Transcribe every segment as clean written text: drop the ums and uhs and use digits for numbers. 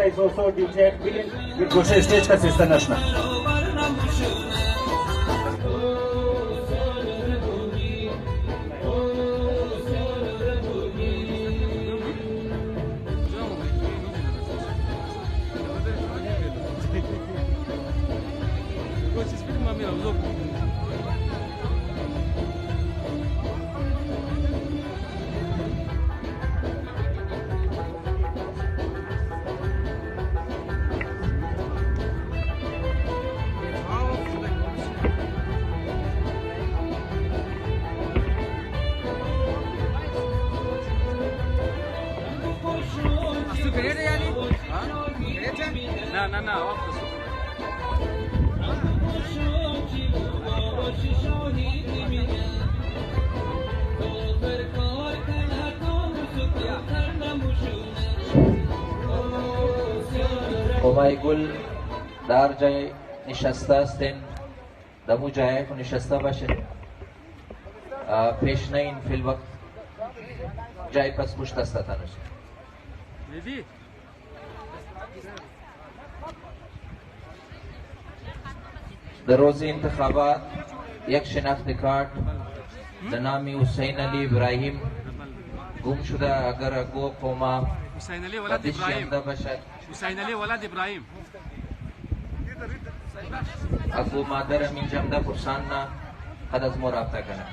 is also DJ with Goshe stage ka sister national. همایگل در جای نشسته هستین، دمو جای که نشسته باشین. پیشنین فی الوقت جای پس پشت دستتان است. در روز انتخابات یک شناختی کارت به نام حسین علی ابراهیم گم شده. اگر اگو قوما حسین علی ولد ابراهیم باشد، حسین علی ولد ابراهیم اگو مادر من جمده پرسان نه قد از ما رابطه کنه.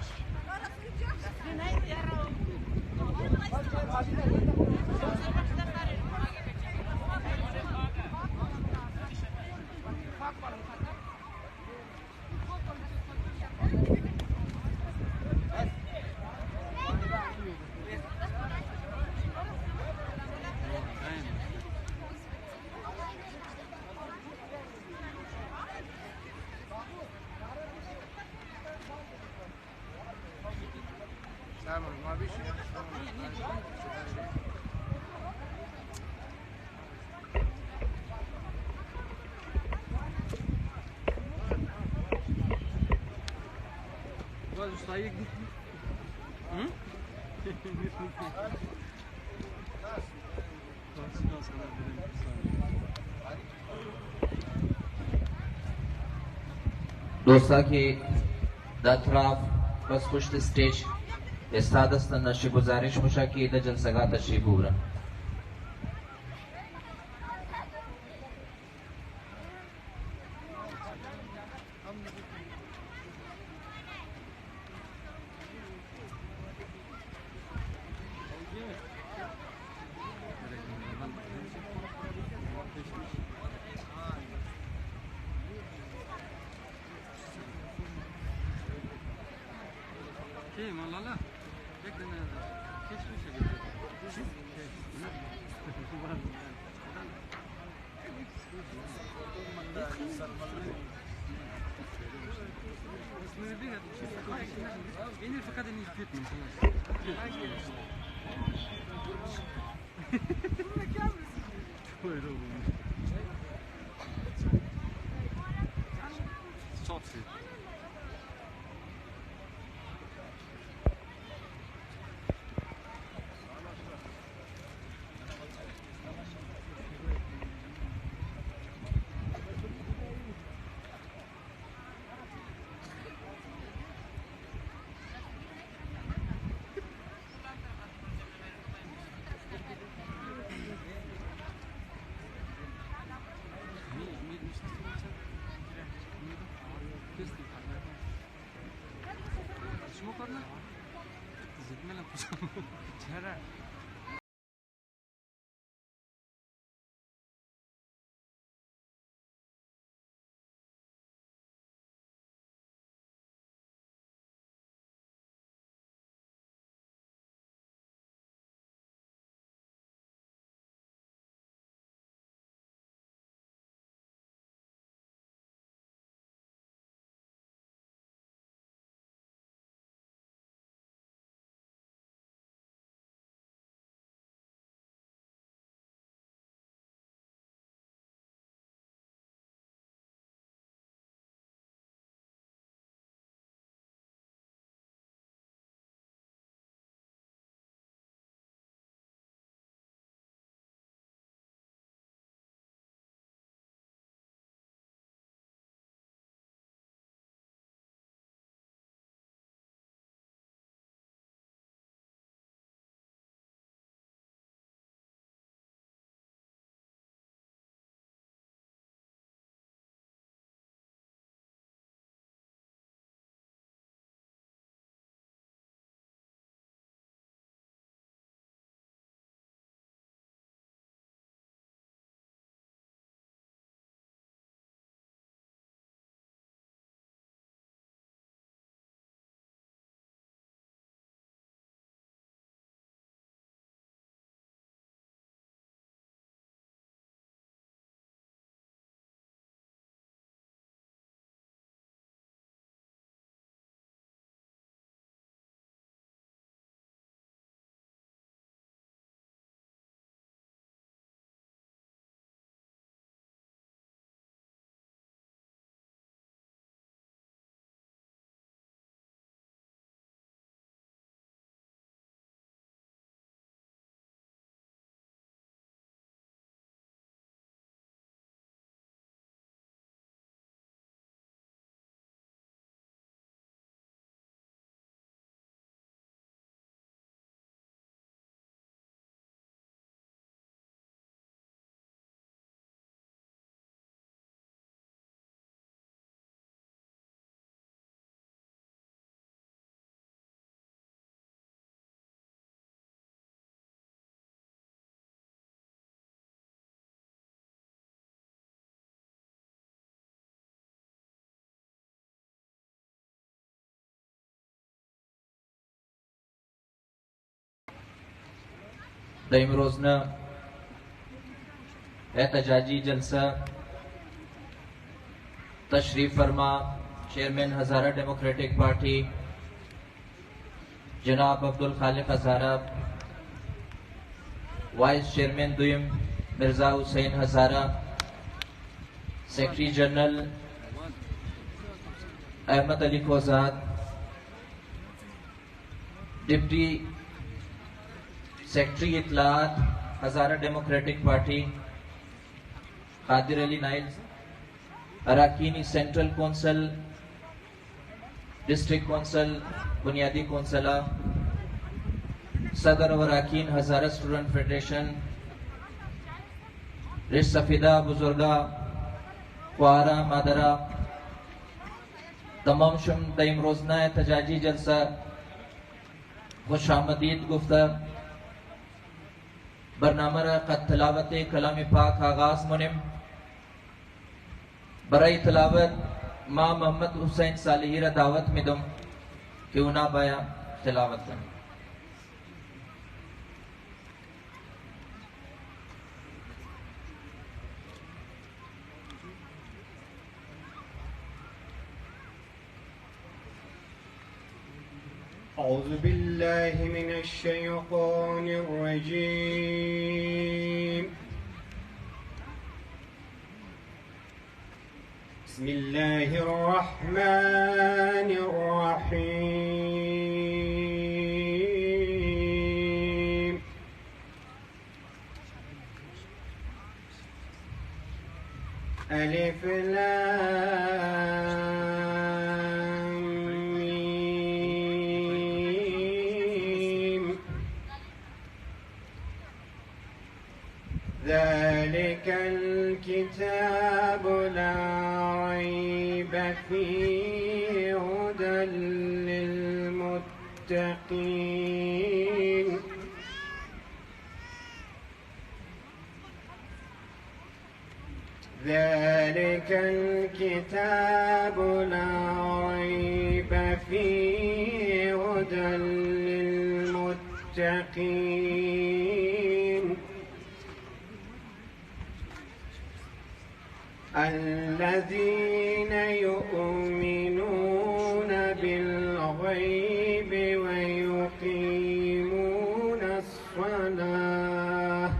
دوستا که در اطراف بس پشت استیج استاد هستند، نشه گزارش میشه که در جلسگاه تشریف ببرن. چرا دایم روزنا احتجاجی جلسہ تشریف فرما چیئرمین ہزارہ ڈیموکریٹک پارٹی جناب عبدالخالق ہزارہ، وائس چیئرمین دویم مرزا حسین ہزارہ، سیکرٹری جنرل احمد علی کوزاد، ڈپٹی سیکرٹری اطلاعات ہزارہ ڈیموکریٹک پارٹی قادر علی نائل، اراکینی سینٹرل کونسل، ڈسٹرکٹ کونسل، بنیادی کونسلہ، صدر و اراکین ہزارہ اسٹوڈنٹ فیڈریشن، رش سفیدہ بزرگہ خوارہ مادرہ، تمام شم دائم روزنہ احتجاجی جلسہ خوش آمدید گفتہ برنامہ قد تلاوت کلام پاک آغاز منم برای تلاوت ماں محمد حسین صالحی را دعوت میں دم کیوں نہ بایا تلاوت کریں۔ أعوذ بالله من الشيطان الرجيم. بسم الله الرحمن الرحيم. ألف لام ميم. ذلك الكتاب لا ريب فيه هدى للمتقين. ذلك الكتاب لا ريب فيه هدى للمتقين الذين يؤمنون بالغيب ويقيمون الصلاة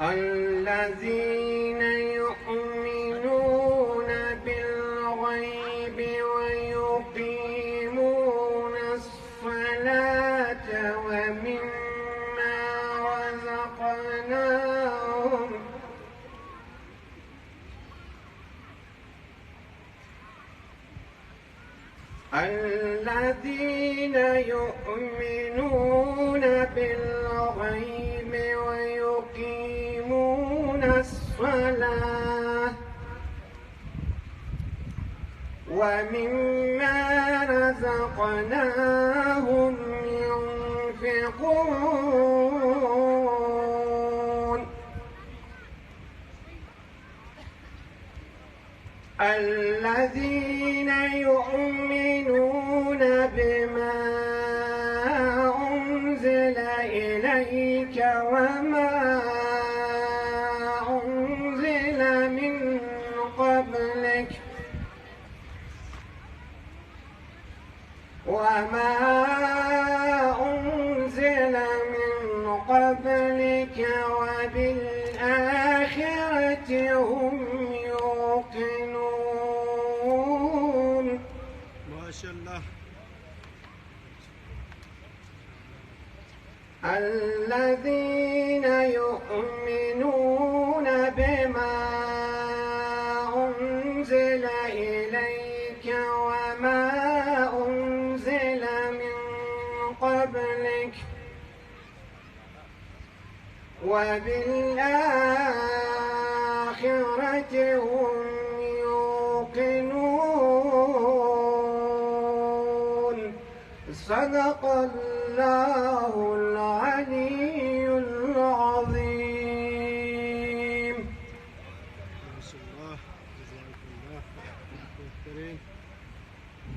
الذين يؤمنون بالغيب ويقيمون الصلاة ومما رزقناهم الذين يؤمنون بالغيب ويقيمون الصلاة ومما رزقناهم ينفقون الذين يؤمنون بما أنزل إليك وما أنزل من قبلك وبالآخرة هم يوقنون. ما شاء الله. الذين يؤمنون بما أنزل إليك وما أنزل من قبلك وبالآخرة هم يوقنون. صدق الله العلي العظيم. ما شاء الله. جزاك الله.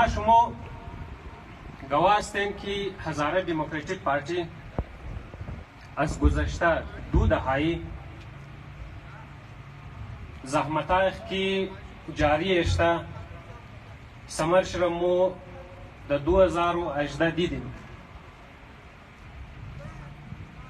اما شما گواه هستین که هزاره دموکراتیک پارتی از گذشته 2 دهایی زحمتایخ که جاری اشته ثمرش را مو در 2018 دیدیم،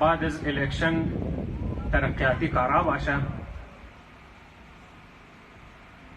بعد از الیکشن ترقیاتی کارا باشه،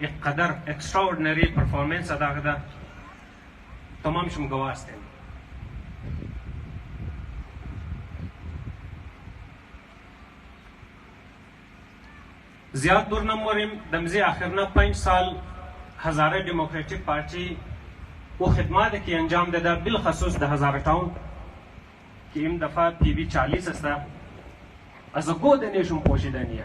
یک قدر اکستراordinary پرفورمنس ادا کرده، تمام شما گواه هستین. زیاد دور نموریم، دمزی آخرنا 5 سال هزاره دموکراتیک پارتی و خدمات که انجام داده، بالخصوص ده هزاره ٹاؤن که این دفعه PB 40 است، از گود نیشون پوشیده نیه،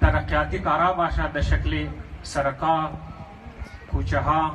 ترقیاتی کارا باشه در شکل سرکا کوچه ها،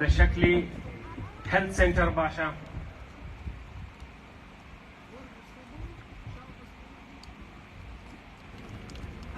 در شکل هلت سنتر باشه،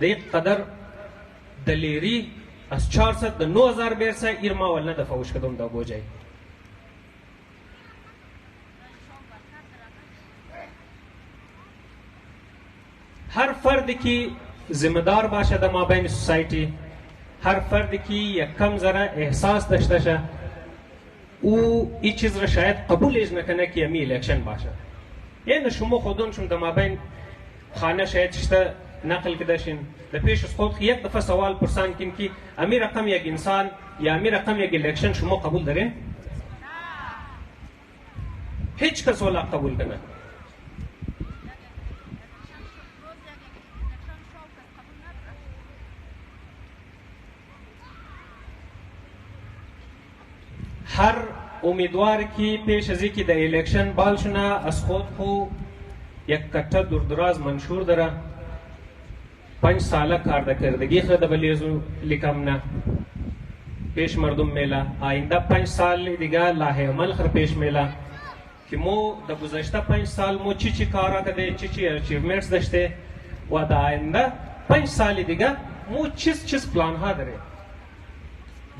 د یک قدر دلیری از 400 به 9000 برسه ایر ما ول ندفع وش کدوم دا بوجای. هر فردی که ذمہ دار باشه در مابین سوسایتی، هر فردی که یک کم ذره احساس داشته شه او این چیز را شاید قبولش نکنه که یمی الیکشن باشه. یعنی شما خودون شما در مابین خانه شاید چشته نقل کداشین در پیش از خود یک دفعه سوال پرسان کن که امی رقم یک انسان یا امی رقم یک الیکشن شما قبول دارین؟ هیچ کس ولا قبول کنه. هر امیدوار کی پیش از اینکه در الیکشن بال شونه از خود خو یک کټه دوردراز منشور داره 5 ساله کارکردگی خود بلیزو لیکم نه پیش مردم میلا آینده 5 سال دیگه لاه عمل خر پیش میلا که مو در گذشته 5 سال مو چی کارا کرده چی اچیومنتس داشته و در آینده 5 سال دیگه مو چیز پلان ها داره.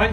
5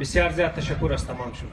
بسیار زیاد تشکر از تمام شد.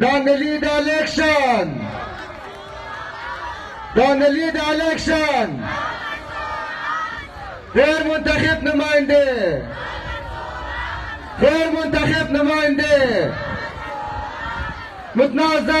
Donnelly the election Donnelly the election غیر منتخب نمائندے متنازع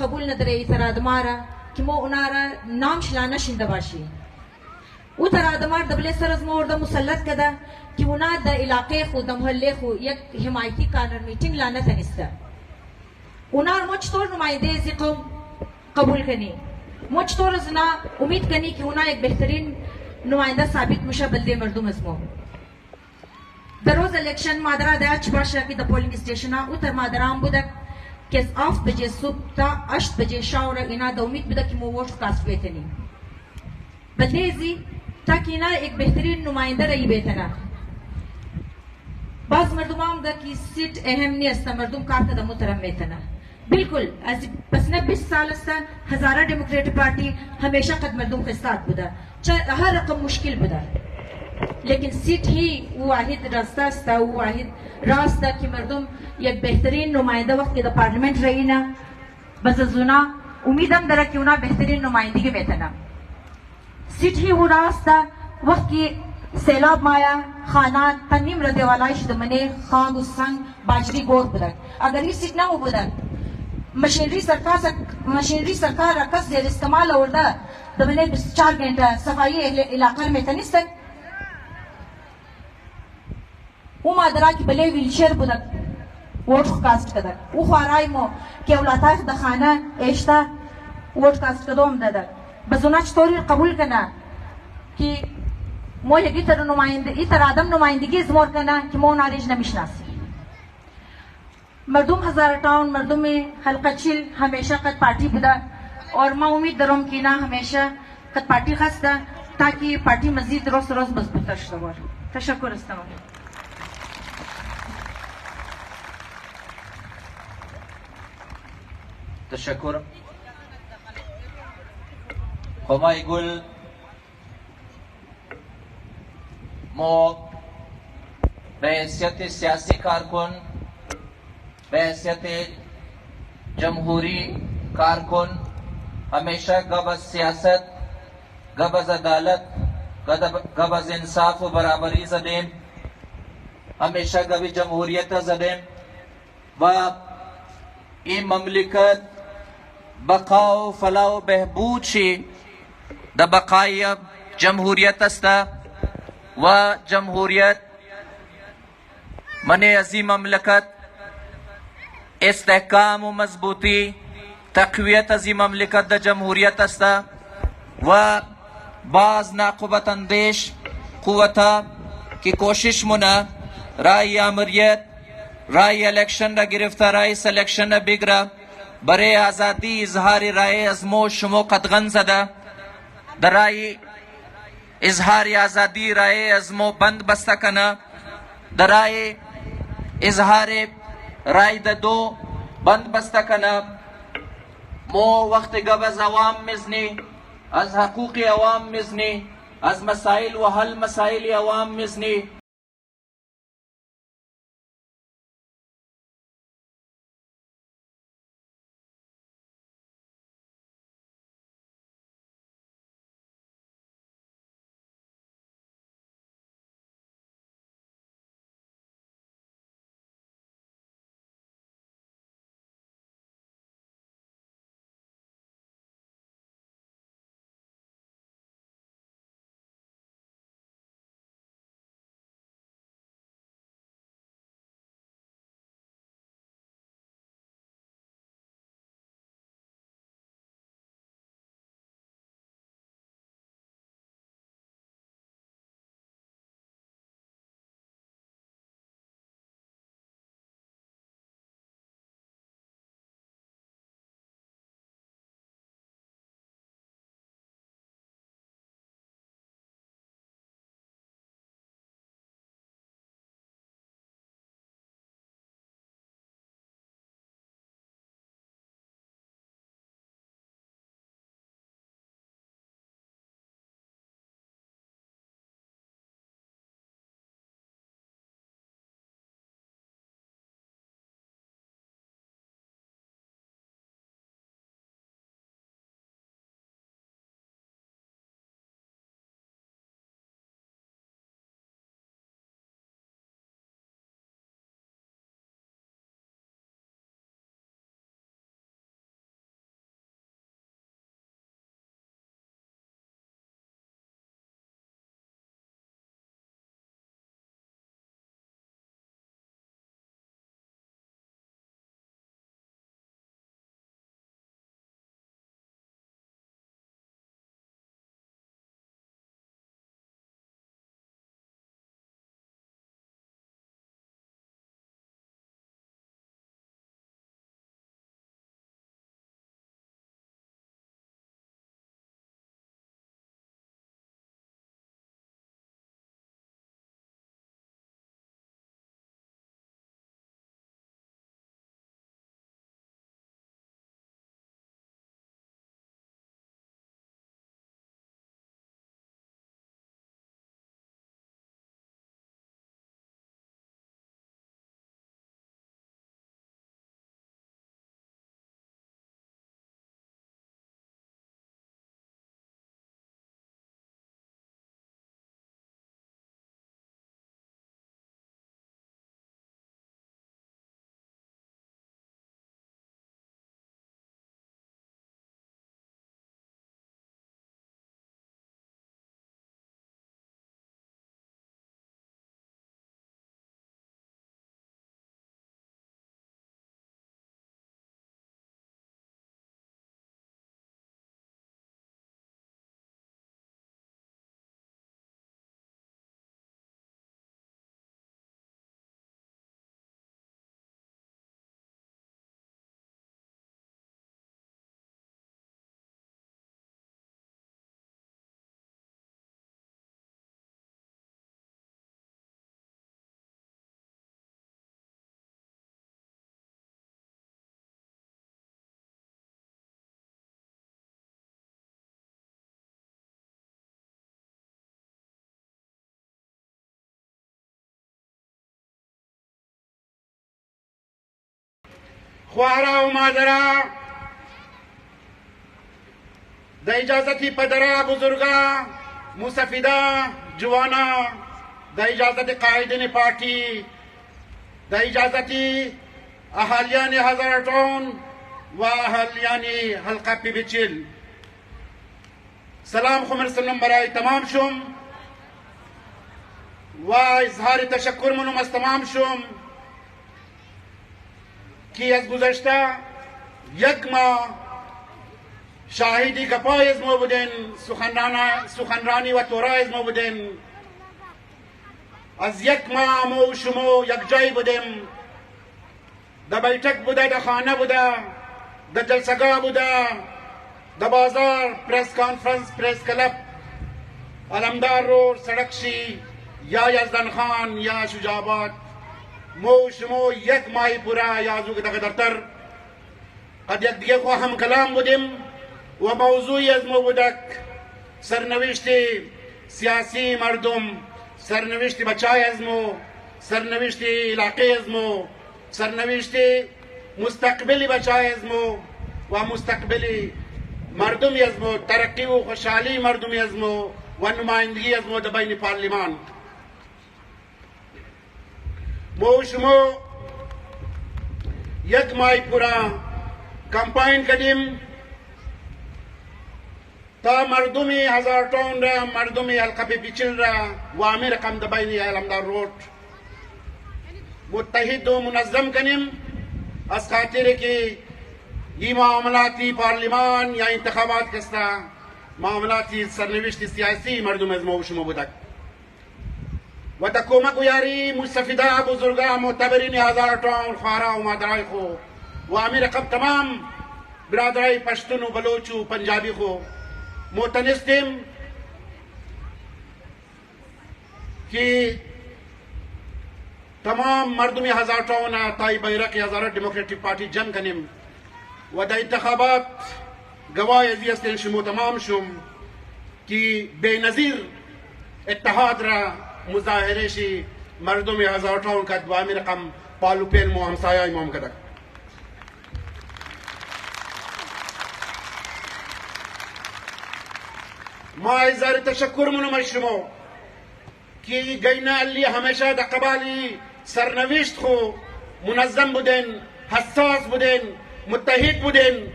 قبول نداره ایتر آدمارا که ما اونارا نام شلانه شنده باشی او تر آدمار دبله سر از ما ورده مسلط کده که اونا د علاقه خو د محله خو یک حمایتی کارنر میٹنگ لانه تنسته اونا ما چطور نماینده ازی قوم قبول کنی ما چطور از اونا امید کنی که اونا یک بهترین نماینده ثابت میشه بلده مردم از ما در روز الیکشن مادرا داچ باشه که د پولینگ استیشن او تر مادرام بوده که از 7 بجه صبح تا 8 بجه شاور اینا د امید بوده که مو ووٹ کاست بکنی بلده ازی تاکہ اینا ایک بہترین نمائندہ رہی بیتنا بعض مردمان دا کی سیٹ اہم نہیں استا مردم کارتا دا محترم بیتنا بالکل از پس 90 سال استا ہزارہ ڈیموکریٹ پارٹی ہمیشہ قد مردم کے ساتھ بدا ہر رقم مشکل بدا لیکن سیٹ ہی وہ واحد راستہ استا وہ واحد راستہ کی مردم یک بہترین نمائندہ وقت کے دا پارلیمنٹ رہی نا بززونا امیدم درہ کیونا بہترین نمائندگی بیتنا سیٹ ہی وہ راستہ وقت کی سیلاب مایا خانان تنیم رده والایش دمنه خاگ و سنگ باجری گور بدن اگر یہ سیٹ نہ ہو بدن مشینری سرکار رکس دیر استعمال آورده دمنه 24 گھنٹه صفائی علاقه میں تنیستن او مادرا کی بلے ویلچر بدن ووٹ کاسٹ کدن او خوارای مو که اولاتای د خانه ایشتا ووٹ کاسٹ کدوم دادن بزونا چطوری قبول کنا که مو یکی تر نماینده ای تر آدم نمایندگی ازمور کنا که مو ناریج نمیشناسی مردم هزار ٹاؤن مردم حلقه چیل همیشه قد پارتی بوده اور ما امید دارم که اینا همیشه قد پارتی خسته تاکه پارتی مزید روز روز مضبوط شده باشه تشکر استم تشکر همای گل مو به حیثیت سیاسی کارکن به حیثیت جمهوری کارکن ہمیشہ گب از سیاست گب از عدالت گب از انصاف و برابری زدیم ہمیشہ گب جمہوریت زدیم و این مملکت بقا و فلاح و بهبود شی د بقای جمهوریت است و جمهوریت من عظیم مملکت استحکام و مضبوطی تقویت عظیم مملکت د جمهوریت است و بعض ناقوت اندیش قوتا کی کوشش منا رای امریت رای الیکشن را گرفته رای سلیکشن را بگره برای آزادی اظهار رای از مو شمو قدغن زده در رای اظهار آزادی رای از مو بند بسته کنه در رای اظهار رای د دو بند بسته کنه مو وقت گب از عوام مزنی از حقوق عوام مزنی از مسائل و حل مسائل عوام مزنی خوارا و مادرا د اجازتی پدرا بزرگا مصفیدا جوانا د اجازت قائدین پارٹی د اجازتی اهالیان هزارتون و اهالیان حلقه پی بچل سلام خمر سلم برای تمام شم و اظهار تشکر منم از تمام شم که از گذشته یک ماه شاهدی گپای از ما بودن سخنرانی و تورای از ما بودن از یک ماه ما و شما یک جای بودیم در بیٹک بوده در خانه بوده در جلسگاه بوده در بازار پریس کانفرنس پریس کلب علمدار رو سڑکشی یا یزدان خان یا شجاع آباد مو شما یک ماه پورا یا زوگ دقدرتر قد یک دیگه خو هم کلام بودیم و موضوعی از ما بودک سرنوشت سیاسی مردم سرنوشت بچای از مو سرنوشت علاقه از مو سرنوشت مستقبلی بچای از مو و مستقبلی مردمی از مو ترقی و خوشحالی مردمی از مو و نمایندگی از مو در بین پارلیمان مو شما یک ماه پورا کمپاین کردیم تا مردمی هزارتون را مردمی حلقه پیچل را وامی رقم در بین علمدار روড متحد و منظم کنیم از خاطر که این معاملاتی پارلیمان یا انتخابات کستا معاملاتی سرنوشت سیاسی مردم از ما و شما بودک و تا کمک و یاری مستفیده بزرگا معتبرین هزارتون خوارا و مادرای خو و امیر رقم تمام برادرای پشتون و بلوچ و پنجابی خو معتنستیم که تمام مردمی هزارتون تای بیرق هزارت دموکراتیک پارتی جمع کنیم و در انتخابات گواهی ازی هستین شما تمام شم که بینظیر اتحاد را مظاهره شی مردم هزارتون کد و امیر رقم پالو پیل مو همسایه امام کدک ما اظهار تشکر منم از شما که گینا علی همیشه در قبالی سرنوشت خو منظم بودن حساس بودن متحد بودن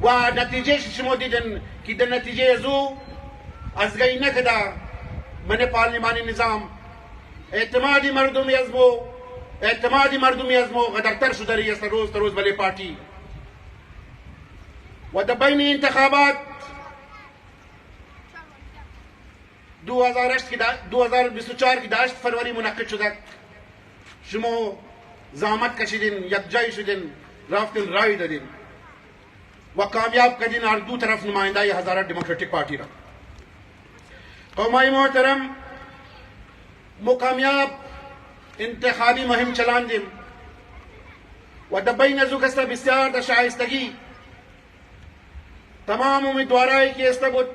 و نتیجه شما دیدن که در نتیجه ازو از گینا کده من پارلمانی نظام اعتمادی مردمی از مو غدرتر شده ریست روز تا روز بلی پارتی و در بین انتخابات 2024 که 8 فروری منعقد شده شما زحمت کشیدین یک جای شدین رفتین رای دادین و کامیاب کردین هر دو طرف نماینده هزارت دموکراتیک پارتی را قومای محترم کامیاب انتخابی مهم چلاندیم و در بین ازو کستا بسیار در شایستگی تمام امیدوارایی که است بود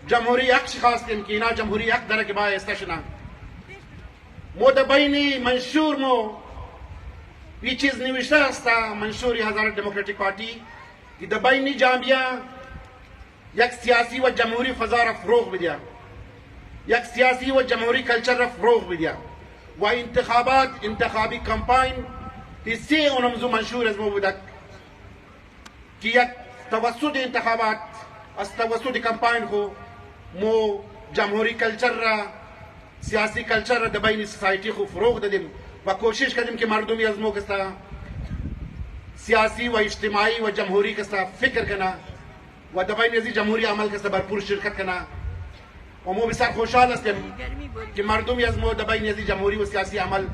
جمهوری حق خواستیم که اینا جمهوری حق داره که باید استشنا مو در بین منشور مو یه چیز نوشته است منشوری هزارت دموکراتیک پارتی که در بین جامعه یک سیاسی و جمهوری فضا را فروغ بدیا یک سیاسی و جمهوری کلچر را فروغ بدیا و انتخابی کمپاین تی اونمزو منشور از مو بودک که یک توسط انتخابات از توسط کمپاین خو مو جمهوری کلچر را سیاسی کلچر را در بین سوسایتی خو فروغ دادیم و کوشش کردیم که مردمی از مو کستا سیاسی و اجتماعی و جمهوری کستا فکر کنه و در بین ازی جمهوری عمل کستا برپور شرکت کنه و مو بسیار خوشحال هستیم که مردمی از مو در بین ازی جمهوری و سیاسی عمل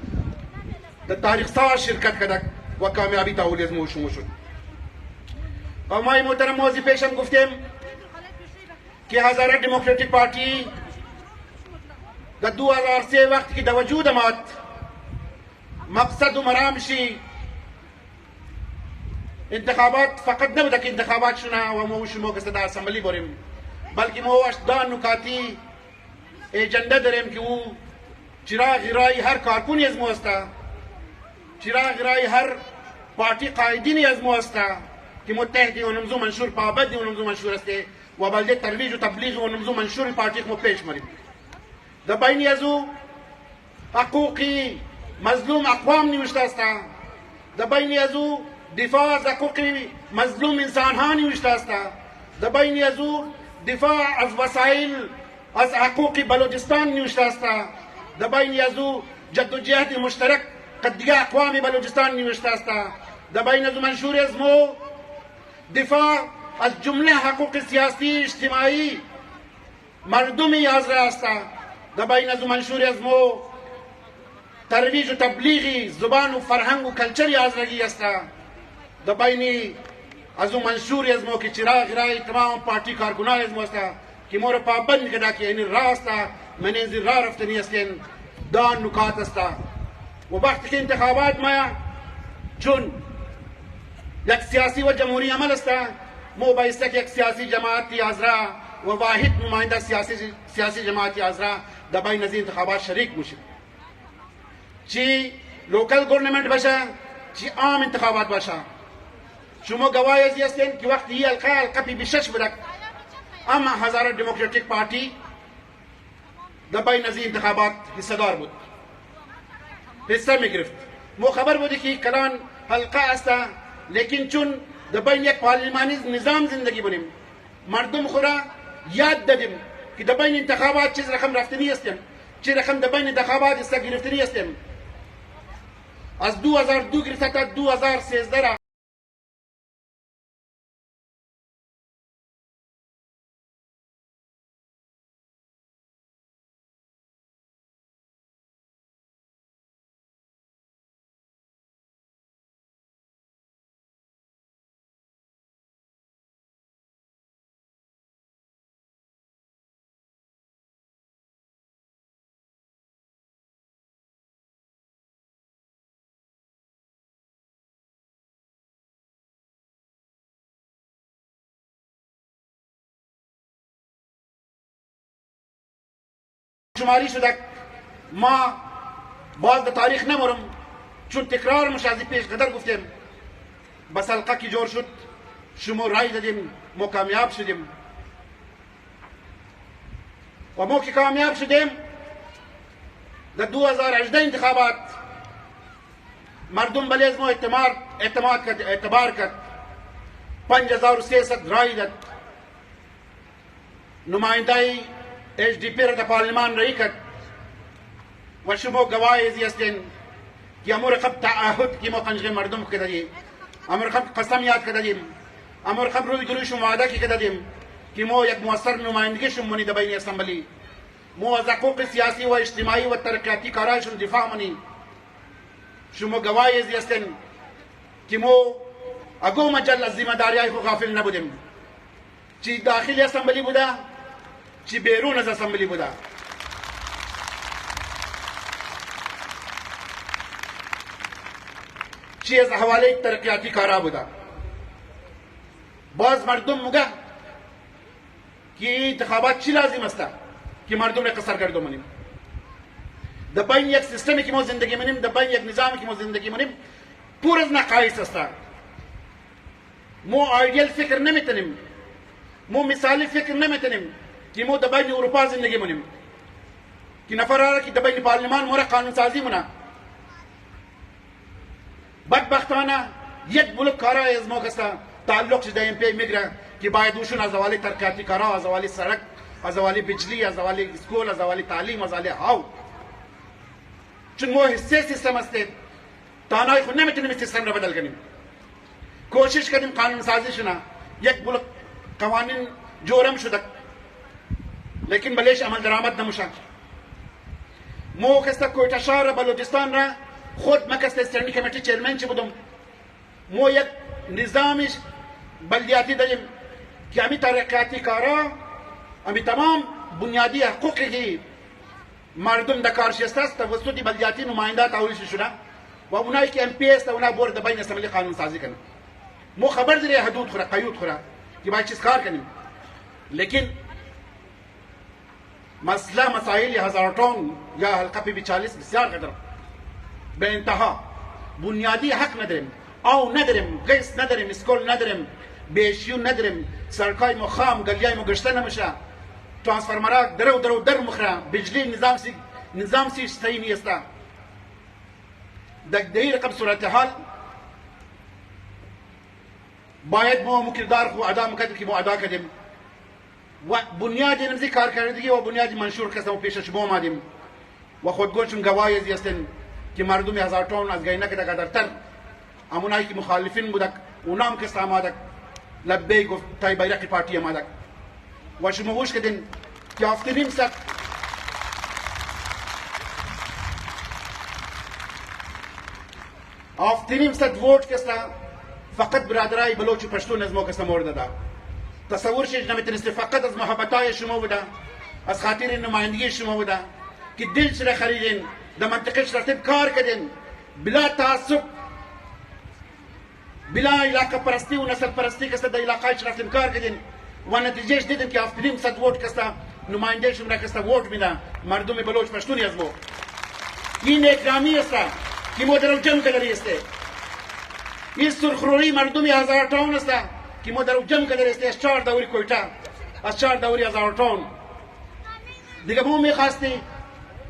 در تاریخ ساز شرکت کنه و کامیابی تاولی از مو شما شد. قومای محترم موضوع پیشم گفتیم که هزارت دموکراتیک پارتی در 2003 وقتی که در وجود آمد مقصد و مرامشی انتخابات فقط نبوده که انتخابات شنا و مو شما کسته در اسمبلی بریم بلکه مو اشدان نکاتی ایجنده داریم که او چراغ رای هر کارکنی از مو است چراغ رای هر پارتی قایدین از ما است که متحدی و نمزو منشور پابدی و نمزو منشور است و بلده ترویج و تبلیغ و نمزو منشور پارتی مو پیش مریم در بین ازو حقوقی مظلوم اقوام نوشته است در بین ازو دفاع از حقوق مظلوم انسان ها نوشته است در بین ازو دفاع از وسایل از حقوق بلوچستان نوشته است در بین ازو جدوجهد مشترک قد اقوام بلوچستان نوشته است در بین ازو منشور از مو دفاع از جمله حقوق سیاسی اجتماعی مردم یازره است در بین ازو منشور از مو ترویج و تبلیغی زبان و فرهنگ و کلچر یازرگی است در بین ازو منشور از مو که چراغ رای تمام پارتی کارکنان از مو است که مور پابند کدا که این راست من این راه رفتنی است دان نکات است و وقتی که انتخابات ما چون یک سیاسی و جمهوری عمل است مو بایسته که یک سیاسی جماعتی ازرا و واحد نماینده سیاسی جماعتی ازرا در بین از انتخابات شریک باشیم چی لوکل گورنمنت باشه چی عام انتخابات باشه شما گواهی ازی هستین که وقتی القا بشش بدک اما هزار دموکراتیک پارتی در بین از انتخابات حصه‌دار بود حصه میگرفت مو خبر بودی که کلان حلقه است لیکن چون در بین یک پارلمانی نظام زندگی بودیم مردم خورا یاد دادیم که در بین انتخابات چیز رقم رفتنی هستیم چه رقم در بین انتخابات است گرفتنی هستیم از 2002 گرفته تا 2013 شماری شده ما باز به تاریخ نمورم چون تکرار مشازی پیش قدر گفتیم بس حلقه کی جور شد شما رای دادیم ما کامیاب شدیم و ما که کامیاب شدیم در 2018 انتخابات مردم بلی از ما اعتبار کرد 5300 رای داد نماینده HDP را در پارلمان رای کرد و شما گواهی ازی هستین که امور قبل تعهد که ما قنجه مردم کردیم امور قبل قسم یاد کردیم امور قبل روی گروهشون وعده که کردیم که ما یک مؤثر نمایندگیشون منی در بین اسمبلی ما از حقوق سیاسی و اجتماعی و ترقیاتی کارایشون دفاع منی شما گواهی ازی هستین که ما اگو مجل از ذمہ داریای خو غافل نبودیم چی داخل اسمبلی بوده چی بیرون از اسمبلی بوده چی از حواله ترقیاتی کارا بوده باز مردم مگه که انتخابات چی لازم است که مردم را قصر گردو منیم در بین یک سیستمی که ما زندگی منیم در بین یک نظامی که ما زندگی منیم پر از نقایص است ما ایدیل فکر نمیتونیم ما مثالی فکر نمیتونیم که ما در بین اروپا زندگی منیم که نفر آره که در بین پارلمان مورا قانون سازی مونه بدبختانه یک بلوک کارا از ما کستا تعلق شده این پی میگره که باید دوشون از حوالی ترقیاتی کارا از حوالی سرک از حوالی بجلی از حوالی اسکول از حوالی تعلیم از حوالی هاو چون ما حصه سیستم هستیم تانای خود نمیتونیم سیستم را بدل کنیم کوشش کردیم قانون سازی شنا یک بلوک قوانین جورم شده لیکن بلیش عمل درآمد نموشه مو کستا کویتا شهر بلوچستان را خود مکست استرنی کمیتی چیرمن چی بودم مو یک نظامش بلدیاتی داریم که همی ترقیاتی کارا همی تمام بنیادی حقوقی که مردم در کارشسته است توسط بلدیاتی نماینده تاویلش شده و اونایی که ام پی است اونا بورد بین اسمبلی قانون سازی کنن مو خبر داری حدود خوره قیود خوره که باید چیز کار کنیم لیکن مسائل هزار تون یا حلقه پی 40 بسیار قدر به انتها بنیادی حق نداریم آو نداریم، قیس نداریم، اسکول نداریم، بیشیو نداریم، سرکای ما خام، گلیای ما گشته نمیشه، ترانسفرمرها در مخره، بجلی نظام سی صحیح نیست. در این رقم صورتحال باید ما مکردار خو ادا میکردیم که ما ادا کردیم و بنیاد نمزی کارکردگی و بنیاد منشور کردیم و پیش شما آمدیم و خودگوشم گواهی هستند که مردم هزار تون از گاینه کده قدرتر همونایی که مخالفین بودک اونام کس آمدک لبه گفت تای بیرق پارتی آمدک و شما گوش کردین که آفتینیم ست آفتینیم ست ووٹ کستا فقط برادرای بلوچ و پشتون از ما کسا مورد ده تصور شد نمیتونسته فقط از محبتای شما بوده از خاطر نمایندگی شما بوده که دل شده خریدین در منطقه رفتین کار کردین بلا تعصب بلا علاقه پرستی و نسل پرستی کسا در علاقه رفتین کار کردین و نتیجهش دیدیم که آفتینیم ست ووٹ کسا نماینده شما کسا ووٹ میده مردم بلوچ پشتونی از ما این اکرامی است که ما در جمع کردی است این سرخروری مردمی هزار تاون است که ما در جمع کردی است از 4 دوری کویتا از 4 دوری هزار تاون دیگه ما میخواستی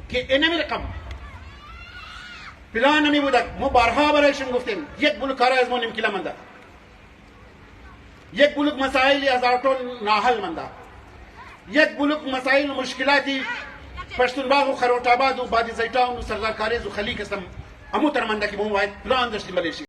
که این رقم پلان نمی بودک ما بارها برایشون گفتیم یک بلوک کارا از ما نیم کیلو منده یک بلوک مسائل هزار تاون ناحل منده یک بلوک مسائل و مشکلاتی پشتونباغ و خروت آباد و بادی زیتون و سردار کاریز و خلیق هستم امو ترمنده که ما باید پلان داشتیم بلیشی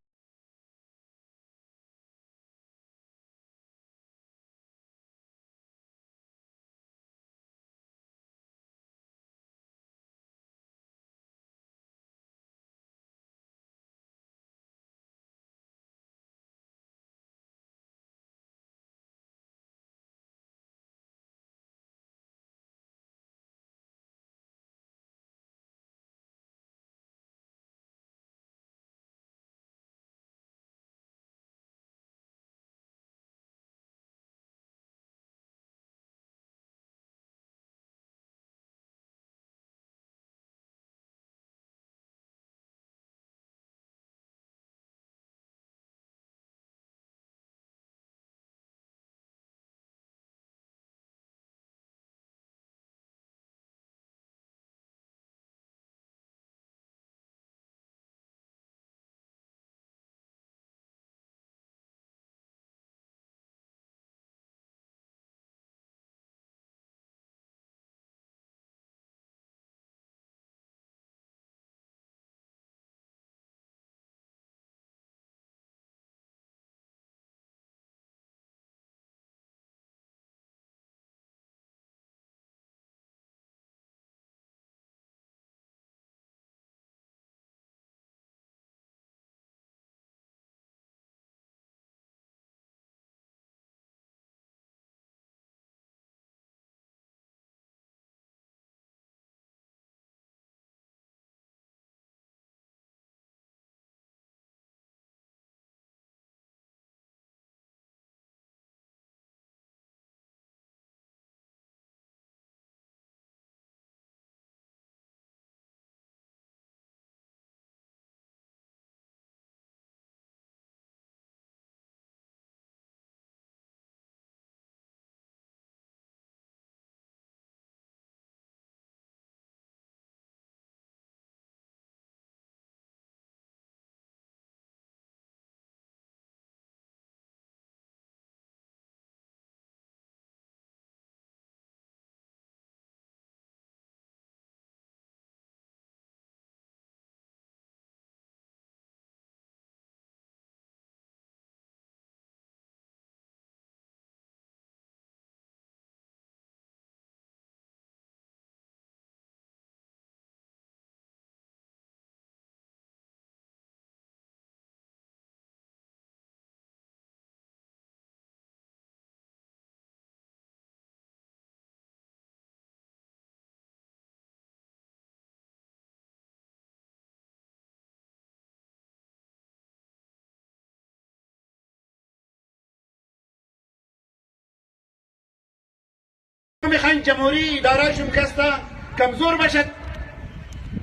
میخواین جمهوری ادارهشون کستا کمزور باشد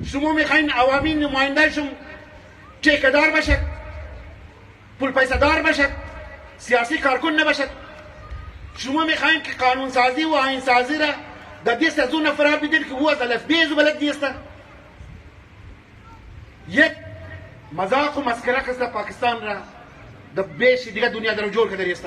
شما میخواین عوامی نمایندهشون ټیکه‌دار باشد پول پیسه‌دار باشد، سیاسی کارکن نباشد. شما میخواین که قانون سازی و آیین سازی را در دست از اون نفر بدین که او از الف بیز بلد نیست. یک مذاق و مسخره کسا پاکستان را در بیش دیگه دنیا در جور کرده است.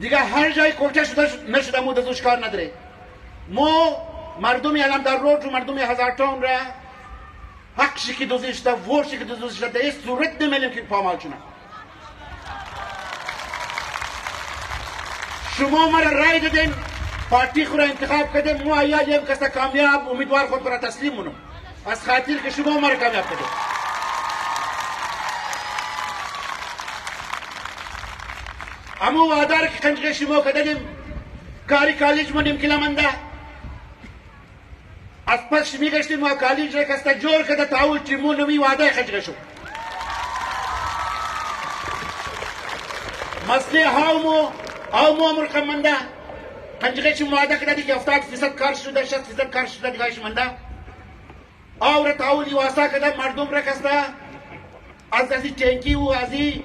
دیگه هر جای کوچه نشده مو دزوش کار نداره. مو مردمی علمدار روড و مردمی هزار تاون را حقشی که دوزیشته ورشی که دوزیشته در این صورت نمیلیم که پامال چونه. شما مرا رای دادین پارتی خود را انتخاب کردین مو آیا یم کسا کامیاب امیدوار خود برا تسلیم منم از خاطر که شما مرا کامیاب کردین. امو وادار که کنجگه شما کدیم کاری کالیج منیم کلامنده از پس میگشتیم و کالیج را کستا جور کده تاول چیمون نمی واده کنجگه شو مسئله هاومو امر کمنده کنجگه شما واده کده دی که 70% کار شده 60% کار شده دیگه شمنده آور تاولی واسا کده مردم را کستا از ازی تنکی و ازی